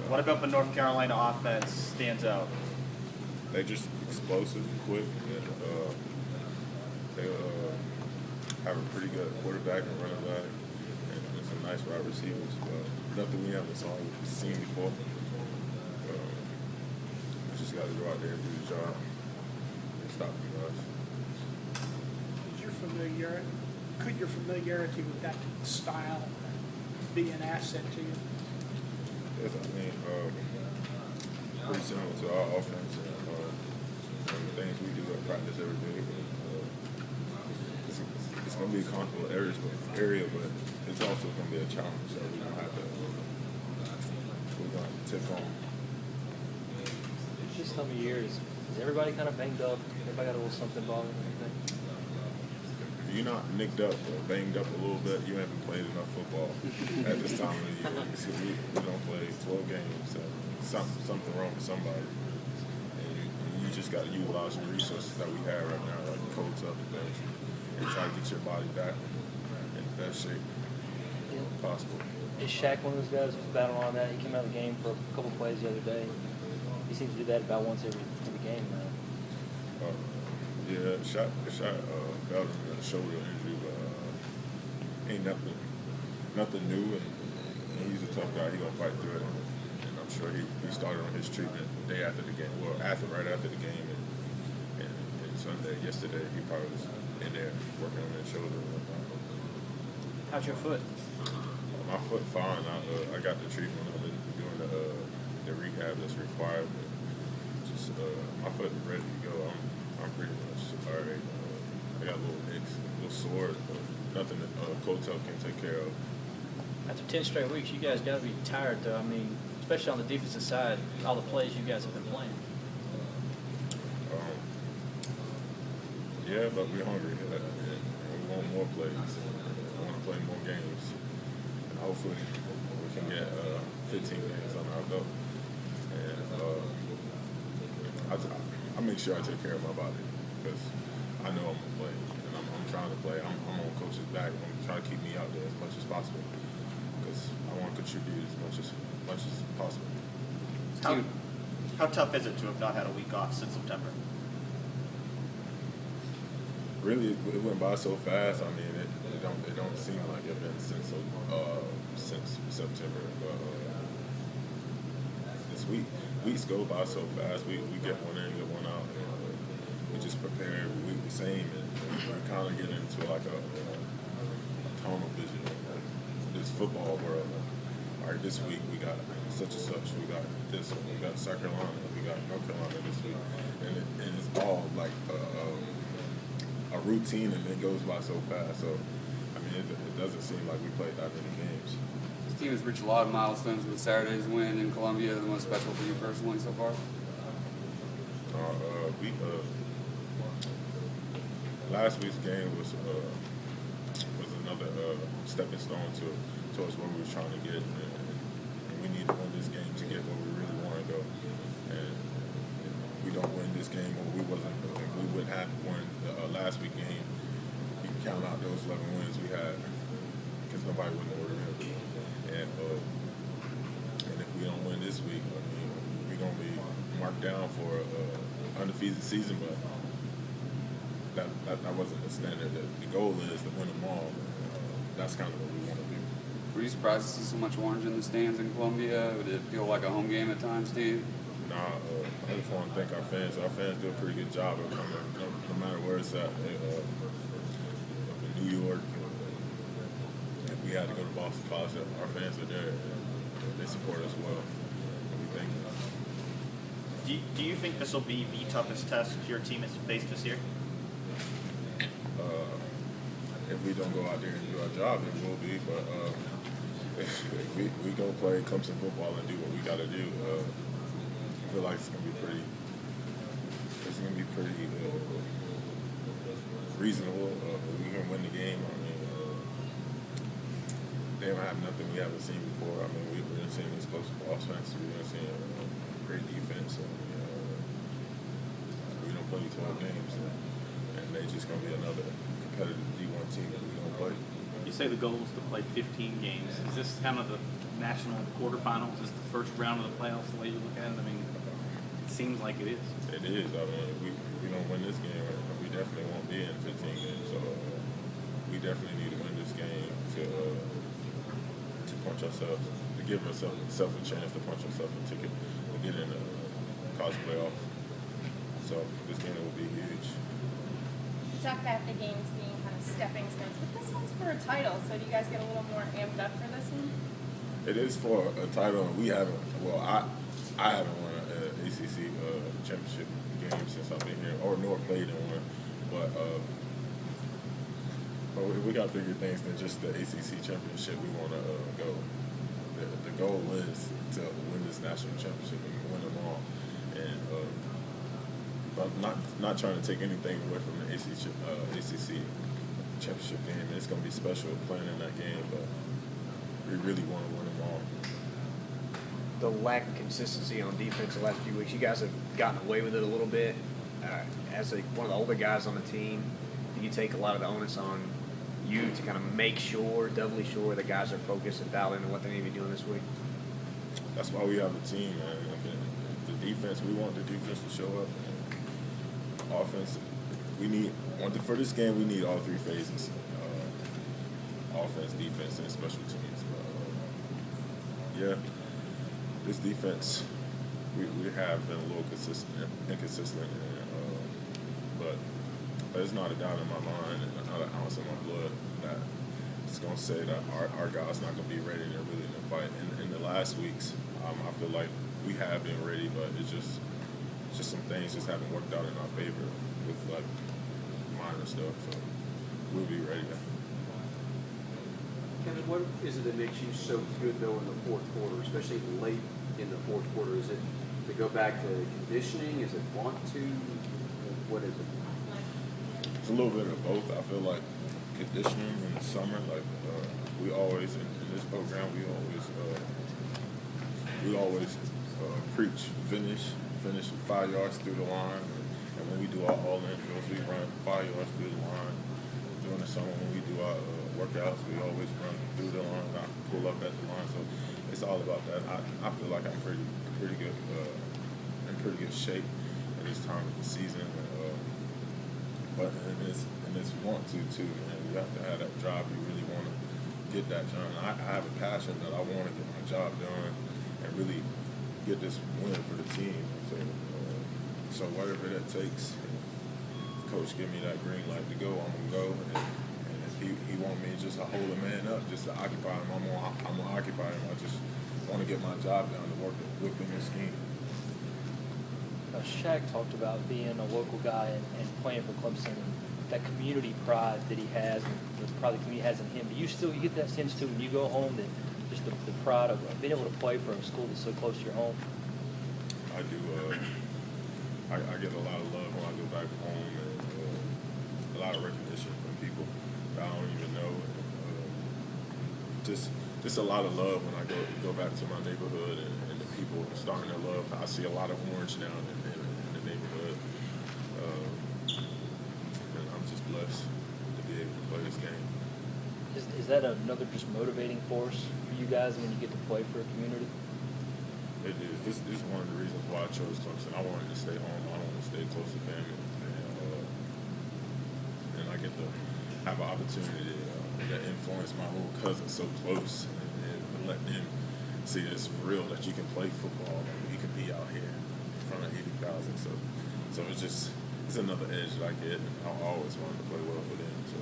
What about the North Carolina offense stands out? They just explosive, quick, and they have a pretty good quarterback and running back, and some nice wide receivers. Nothing we haven't seen before. We just got to go out there and do the job and stop them guys. Could your familiarity with that style be an asset to you? Yes, I mean, pretty similar to our offense and the things we do at practice every day. It's going to be a comfortable area, but it's also going to be a challenge. So we're going to tip on. This time of year, is everybody kind of banged up? Everybody got a little something bothering anything? If you're not nicked up or banged up a little bit, you haven't played enough football at this time of the year. So we don't play 12 games. Something wrong with somebody. And you just got to utilize the resources that we have right now, like coach up and things, and try to get your body back in the best shape possible. Is Shaq one of those guys who's battling on that? He came out of the game for a couple plays the other day. He seems to do that about once every game now. Yeah, shot battled a shoulder injury, but ain't nothing new, and he's a tough guy. He gonna fight through it, and I'm sure he started on his treatment the day after the game. Well, right after the game, and yesterday he probably was in there working on that shoulder. How's your foot? My foot fine. I got the treatment. I've been doing the rehab that's required. But just my foot is ready to go. I'm pretty much all right. I got a little nicks, a little sore, but nothing that Kotel can take care of. After 10 straight weeks, you guys got to be tired, though. I mean, especially on the defensive side, all the plays you guys have been playing. Yeah, but we're hungry. And we want more plays. We want to play more games. And hopefully we can get 15 games on our belt. And I make sure I take care of my body because I know I'm going to play. And I'm trying to play. I'm on coach's back. I'm trying to keep me out there as much as possible because I want to contribute as much as possible. How tough is it to have not had a week off since September? Really, it went by so fast. I mean, it don't seem like it's been since September. But this weeks go by so fast. We get one in, get one out. And we just prepare every week the same, and we kind of get into like a tunnel vision of this football world. All right, this week we got such and such. We got this one. We got South Carolina. We got North Carolina this week, and it's all like a routine, and it goes by so fast. So, I mean, it doesn't seem like we played that many games. This team has reached a lot of milestones with Saturday's win in Columbia. The most special for you personally so far? Last week's game was another stepping stone towards what we were trying to get, and we need to win this game to get where we really want to go. And if we don't win this game, or if we wouldn't have won the last week game, you can count out those 11 wins we had because nobody would know where we're going to be. And if we don't win this week, I mean, we're going to be marked down for an undefeated season, but that wasn't the standard. The goal is to win them all. That's kind of what we want to do. Were you surprised to see so much orange in the stands in Columbia? Did it feel like a home game at times, Steve? Nah, I just want to thank our fans. Our fans do a pretty good job of coming, no matter where it's at. In New York, if we had to go to Boston College, our fans are there. They support us well. And we thank them. Do you think this will be the toughest test your team has faced this year? If we don't go out there and do our job, it will be. But if we go play Clemson football and do what we got to do, I feel like it's gonna be pretty reasonable. We can win the game. I mean, they don't have nothing we haven't seen before. I mean, we've been seeing explosive offense. We've been seeing great defense. And, we don't play 12 games, and they just gonna be another competitive D1 team that we don't play. You say the goal is to play 15 games. Is this kind of the national quarterfinals is the first round of the playoffs, the way you look at it? I mean, it seems like it is. It is. I mean, we don't win this game, we definitely won't be in 15 games. So we definitely need to win this game to punch ourselves, to give ourselves a chance to punch ourselves a ticket to get in the college playoffs. So this game will be huge. You talk about the games being kind of stepping stones, but this one's for a title. So do you guys get a little more amped up for this one? It is for a title, and we haven't. Well, I haven't won an ACC championship game since I've been here, or nor played in one. But we got bigger things than just the ACC championship. We want to go. The goal is to win this national championship and win them all. And but not trying to take anything away from the ACC championship game. It's going to be special playing in that game, but we really want to win them all. The lack of consistency on defense the last few weeks, you guys have gotten away with it a little bit. As one of the older guys on the team, do you take a lot of the onus on you to kind of make sure, doubly sure, the guys are focused and dialed into what they need to be doing this week? That's why we have a team, man. The defense, we want the defense to show up. Offense, for this game, we need all three phases. Offense, defense, and special teams. Yeah, this defense, we have been a little inconsistent, but there's not a doubt in my mind and not an ounce in my blood that it's going to say that our guys not going to be ready to really fight. In the last weeks, I feel like we have been ready, but it's just some things just haven't worked out in our favor with like minor stuff. So we'll be ready. Kevin, what is it that makes you so good though in the fourth quarter, especially late in the fourth quarter? Is it to go back to conditioning? Is it want to? What is it? It's a little bit of both. I feel like conditioning in the summer, like we always in this program, we always preach finish 5 yards through the line, and when we do our all-in drills, we run 5 yards through the line. During the summer, when we do our workouts, we always run through the line, not pull up at the line. So it's all about that. I feel like I'm pretty good, in pretty good shape at this time of the season. But in this want to too, man. You have to have that job. You really want to get that done. I have a passion that I want to get my job done and really get this win for the team. So whatever that takes, if Coach give me that green light to go, I'm gonna go. And if he want me just to hold a man up, just to occupy him, I'm gonna occupy him. I just want to get my job done to work within this scheme. Shaq talked about being a local guy and playing for Clemson, and that community pride that he has, and the pride the community has in him. Do you get that sense too when you go home, that just the pride of being able to play for a school that's so close to your home? I do. I get a lot of love when I go back home, and a lot of recognition from people that I don't even know. Just a lot of love when I go back to my neighborhood, and the people starting to love. I see a lot of orange down in the neighborhood, and I'm just blessed to be able to play this game. Is that another just motivating force for you guys when you get to play for a community? It is. This is one of the reasons why I chose Clemson. I wanted to stay home. I wanted to stay close to family, and I get to have an opportunity to influence my little cousin so close, and let them see it's real that you can play football. You can be out here in front of 80,000. So it's another edge that I get, and I always wanted to play well for them. So.